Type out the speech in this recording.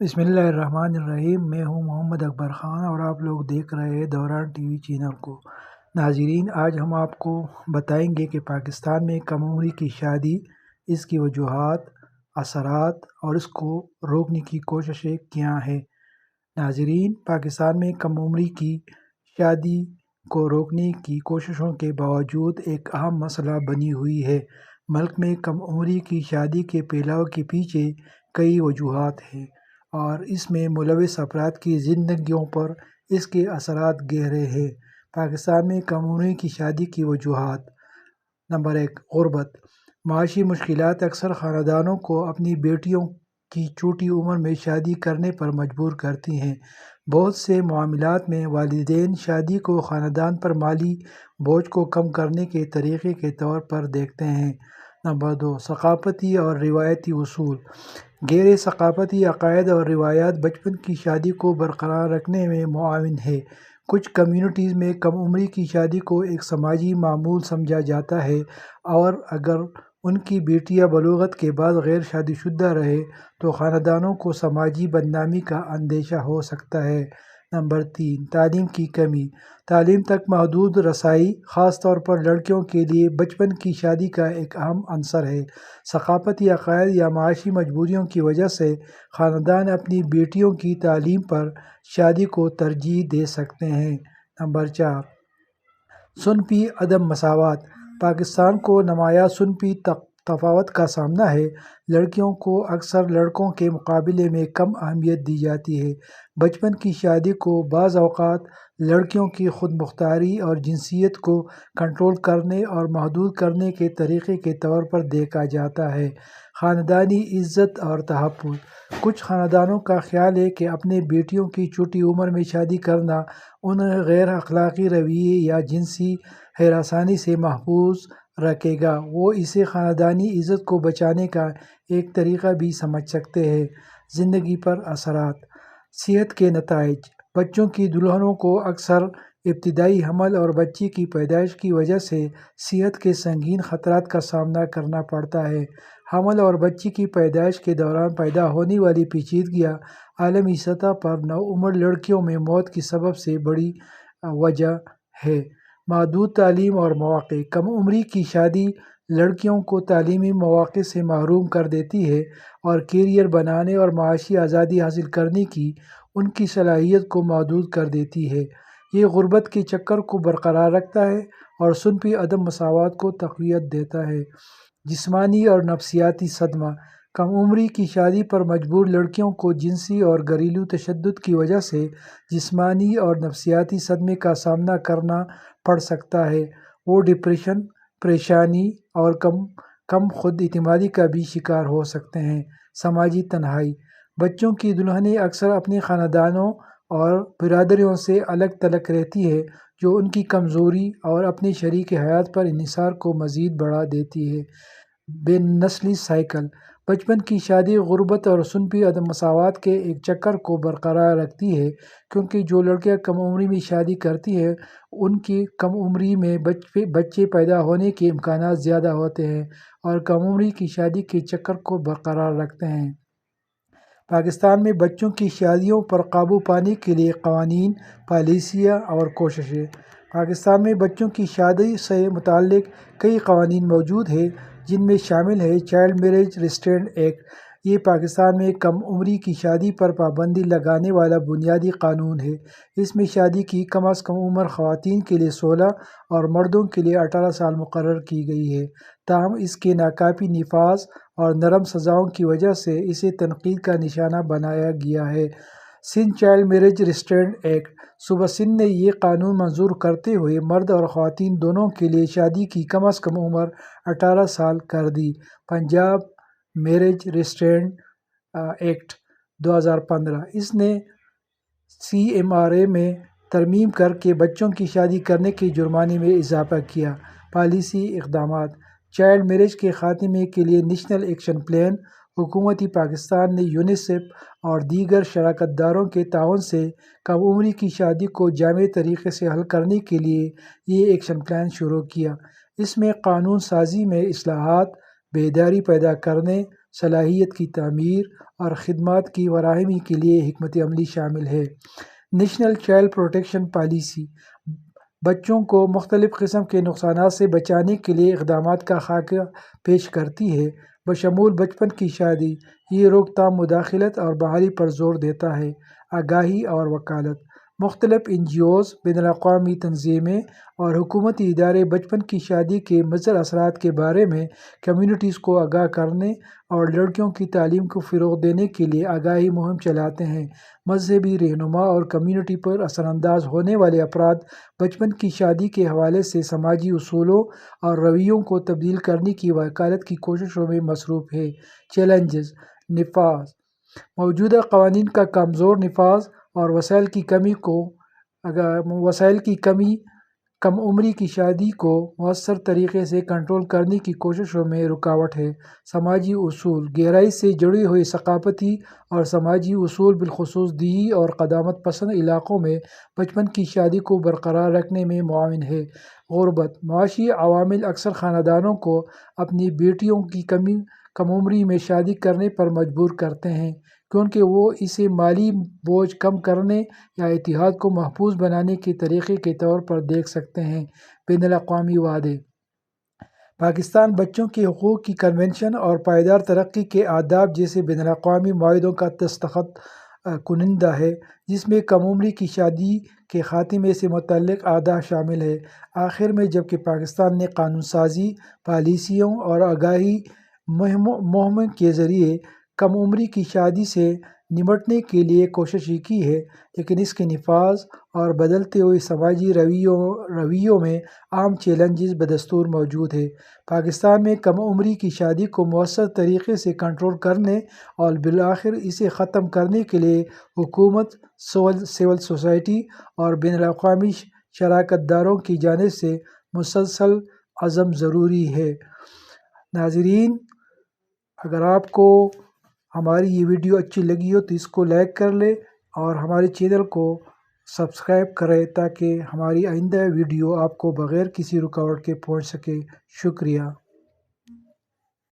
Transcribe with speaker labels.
Speaker 1: بسم اللہ الرحمن الرحیم۔ میں ہوں محمد اکبر خان اور آپ لوگ دیکھ رہے ہیں دوران ٹی وی چینل کو۔ ناظرین، آج ہم آپ کو بتائیں گے کہ پاکستان میں کم عمری کی شادی، اس کی وجوہات، اثرات اور اس کو روکنے کی کوششیں کیا ہیں۔ ناظرین، پاکستان میں کم عمری کی شادی کو روکنے کی کوششوں کے باوجود ایک اہم مسئلہ بنی ہوئی ہے۔ ملک میں کم عمری کی شادی کے پھیلاؤ کے پیچھے کئی وجوہات ہیں اور اس میں ملوث افراد کی زندگیوں پر اس کے اثرات گہرے ہیں۔ پاکستان میں کم عمری کی شادی کی وجوہات: نمبر 1، غربت۔ معاشی مشکلات اکثر خاندانوں کو اپنی بیٹیوں کی چھوٹی عمر میں شادی کرنے پر مجبور کرتی ہیں۔ بہت سے معاملات میں والدین شادی کو خاندان پر مالی بوجھ کو کم کرنے کے طریقے کے طور پر دیکھتے ہیں۔ نمبر 2، ثقافتی اور روایتی اصول۔ غیر ثقافتی عقائد اور روایات بچپن کی شادی کو برقرار رکھنے میں معاون ہیں۔ کچھ کمیونٹیز میں کم عمری کی شادی کو ایک سماجی معمول سمجھا جاتا ہے اور اگر ان کی بیٹیاں بلوغت کے بعد غیر شادی شدہ رہیں تو خاندانوں کو سماجی بدنامی کا اندیشہ ہو سکتا ہے۔ نمبر 3، تعلیم کی کمی۔ تعلیم تک محدود رسائی، خاص طور پر لڑکیوں کے لیے بچپن کی شادی کا ایک اہم عنصر ہے۔ ثقافتی عقائد یا معاشی مجبوریوں کی وجہ سے خاندان اپنی بیٹیوں کی تعلیم پر شادی کو ترجیح دے سکتے ہیں۔ نمبر 4، صنفی عدم مساوات۔ پاکستان کو نمایاں صنفی تفاوت کا سامنا ہے۔ لڑکیوں کو اکثر لڑکوں کے مقابلے میں کم اہمیت دی جاتی ہے۔ بچپن کی شادی کو بعض اوقات لڑکیوں کی خود مختاری اور جنسیت کو کنٹرول کرنے اور محدود کرنے کے طریقے کے طور پر دیکھا جاتا ہے۔ خاندانی عزت اور تحفظ۔ کچھ خاندانوں کا خیال ہے کہ اپنے بیٹیوں کی چھوٹی عمر میں شادی کرنا انہیں غیر اخلاقی رویے یا جنسی ہراسانی سے محفوظ رکھے گا۔ وہ اسے خاندانی عزت کو بچانے کا ایک طریقہ بھی سمجھ سکتے ہیں۔ زندگی پر اثرات۔ صحت کے نتائج۔ بچوں کی دلہنوں کو اکثر ابتدائی حمل اور بچے کی پیدائش کی وجہ سے صحت کے سنگین خطرات کا سامنا کرنا پڑتا ہے۔ حمل اور بچے کی پیدائش کے دوران پیدا ہونے والی پیچیدگیاں عالمی سطح پر نوعمر لڑکیوں میں موت کی سب سے بڑی وجہ ہے۔ محدود تعلیم اور مواقع۔ کم عمری کی شادی لڑکیوں کو تعلیمی مواقع سے محروم کر دیتی ہے اور کیریئر بنانے اور معاشی آزادی حاصل کرنے کی ان کی صلاحیت کو محدود کر دیتی ہے۔ یہ غربت کے چکر کو برقرار رکھتا ہے اور صنفی عدم مساوات کو تقویت دیتا ہے۔ جسمانی اور نفسیاتی صدمہ۔ کم عمری کی شادی پر مجبور لڑکیوں کو جنسی اور گھریلو تشدد کی وجہ سے جسمانی اور نفسیاتی صدمے کا سامنا کرنا پڑ سکتا ہے۔ وہ ڈپریشن، پریشانی اور کم خود اعتمادی کا بھی شکار ہو سکتے ہیں۔ سماجی تنہائی۔ بچوں کی دلہنیں اکثر اپنے خاندانوں اور برادریوں سے الگ تھلگ رہتی ہیں، جو ان کی کمزوری اور اپنے شریک حیات پر انحصار کو مزید بڑھا دیتی ہے۔ بین نسلی سائیکل۔ بچپن کی شادی غربت اور صنفی عدم مساوات کے ایک چکر کو برقرار رکھتی ہے، کیونکہ جو لڑکیاں کم عمری میں شادی کرتی ہیں ان کی کم عمری میں بچے پیدا ہونے کے امکانات زیادہ ہوتے ہیں اور کم عمری کی شادی کے چکر کو برقرار رکھتے ہیں۔ پاکستان میں بچوں کی شادیوں پر قابو پانے کے لیے قوانین، پالیسیاں اور کوششیں۔ پاکستان میں بچوں کی شادی سے متعلق کئی قوانین موجود ہیں، جن میں شامل ہے چائلڈ میرج ریسٹرینٹ ایکٹ۔ یہ پاکستان میں کم عمری کی شادی پر پابندی لگانے والا بنیادی قانون ہے۔ اس میں شادی کی کم از کم عمر خواتین کے لیے 16 اور مردوں کے لیے 18 سال مقرر کی گئی ہے، تاہم اس کے ناکافی نفاذ اور نرم سزاؤں کی وجہ سے اسے تنقید کا نشانہ بنایا گیا ہے۔ Sindh child marriage restraint act. صوبہ سندھ نے یہ قانون منظور کرتے ہوئے مرد اور خواتین دونوں کے لیے شادی کی کم از کم عمر 18 سال کر دی۔ Punjab marriage restraint act 2015۔ اس نے CMRA میں ترمیم کر کے بچوں کی شادی کرنے کے جرمانے میں اضافہ کیا۔ پالیسی اقدامات۔ چائلڈ میرج کے خاتمے کے لیے نیشنل ایکشن پلان۔ حکومت پاکستان نے یونیسیف اور دیگر شراکت داروں کے تعاون سے کم عمری کی شادی کو جامع طریقے سے حل کرنے کے لیے یہ ایکشن پلان شروع کیا۔ اس میں قانون سازی میں اصلاحات، بیداری پیدا کرنے، صلاحیت کی تعمیر اور خدمات کی فراہمی کے لیے حکمت عملی شامل ہے۔ نیشنل چائلڈ پروٹیکشن پالیسی بچوں کو مختلف قسم کے نقصانات سے بچانے کے لیے اقدامات کا خاکہ پیش کرتی ہے، بشمول بچپن کی شادی۔ یہ روک تھام، مداخلت اور بحالی پر زور دیتا ہے۔ آگاہی اور وکالت مختلف NGOs، بین الاقوامی تنظیمیں اور حکومتی ادارے بچپن کی شادی کے مضر اثرات کے بارے میں کمیونٹیز کو آگاہ کرنے اور لڑکیوں کی تعلیم کو فروغ دینے کے لیے آگاہی مہم چلاتے ہیں۔ مذہبی رہنما اور کمیونٹی پر اثر انداز ہونے والے افراد بچپن کی شادی کے حوالے سے سماجی اصولوں اور رویوں کو تبدیل کرنے کی وکالت کی کوششوں میں مصروف ہے۔ چیلنجز: نفاذ موجودہ قوانین کا کمزور نفاذ اور وسائل کی کمی کم عمری کی شادی کو مؤثر طریقے سے کنٹرول کرنے کی کوششوں میں رکاوٹ ہے۔ سماجی اصول گہرائی سے جڑے ہوئے ثقافتی اور سماجی اصول بالخصوص دیہی اور قدامت پسند علاقوں میں بچپن کی شادی کو برقرار رکھنے میں معاون ہے۔ غربت معاشی عوامل اکثر خاندانوں کو اپنی بیٹیوں کی کم عمری میں شادی کرنے پر مجبور کرتے ہیں، کیونکہ وہ اسے مالی بوجھ کم کرنے یا اتحاد کو محفوظ بنانے کے طریقے کے طور پر دیکھ سکتے ہیں۔ بین الاقوامی وعدے پاکستان بچوں کے حقوق کی کنونشن اور پائیدار ترقی کے آداب جیسے بین الاقوامی معاہدوں کا دستخط کنندہ ہے، جس میں کم عمری کی شادی کے خاتمے سے متعلق اعداد شامل ہیں۔ آخر میں، جبکہ پاکستان نے قانون سازی، پالیسیوں اور آگاہی مہم کے ذریعے کم عمری کی شادی سے نمٹنے کے لیے کوششیں کی ہے، لیکن اس کے نفاذ اور بدلتے ہوئے سماجی رویوں میں عام چیلنجز بدستور موجود ہیں۔ پاکستان میں کم عمری کی شادی کو مؤثر طریقے سے کنٹرول کرنے اور بالآخر اسے ختم کرنے کے لیے حکومت، سول سوسائٹی اور بین الاقوامی شراکت داروں کی جانب سے مسلسل عزم ضروری ہے۔ ناظرین، اگر آپ کو ہماری یہ ویڈیو اچھی لگی ہو تو اس کو لائک کر لیں اور ہمارے چینل کو سبسکرائب کریں تاکہ ہماری آئندہ ویڈیو آپ کو بغیر کسی رکاوٹ کے پہنچ سکے۔ شکریہ۔